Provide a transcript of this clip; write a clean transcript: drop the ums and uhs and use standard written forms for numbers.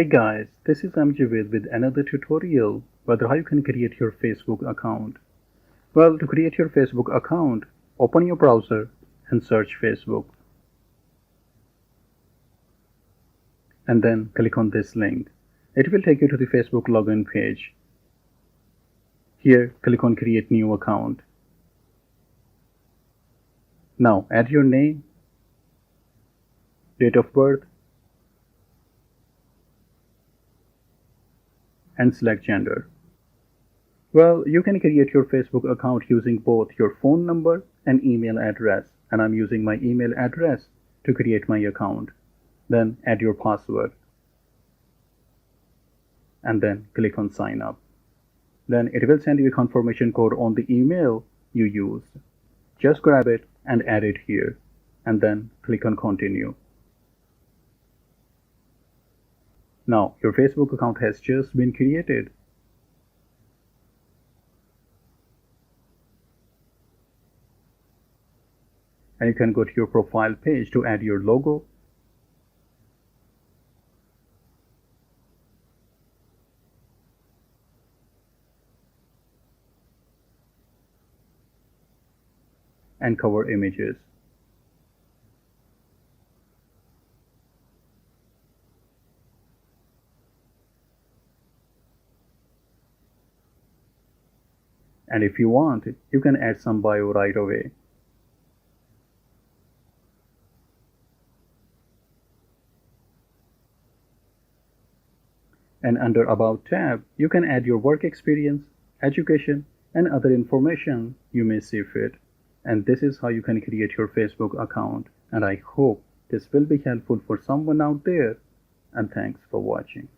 Hey guys, this is mjavedva with another tutorial about how you can create your Facebook account. Well, to create your Facebook account, open your browser and search Facebook. And then click on this link. It will take you to the Facebook login page. Here, click on Create New Account. Now, add your name, date of birth, and select gender. Well, you can create your Facebook account using both your phone number and email address, and I'm using my email address to create my account. Then add your password and then click on sign up. Then it will send you a confirmation code on the email you used. Just grab it and add it here and then click on continue. Now your Facebook account has just been created. And you can go to your profile page to add your logo, and cover images. And if you want, you can add some bio right away. And under About tab, you can add your work experience, education, and other information you may see fit. And this is how you can create your Facebook account. And I hope this will be helpful for someone out there. And thanks for watching.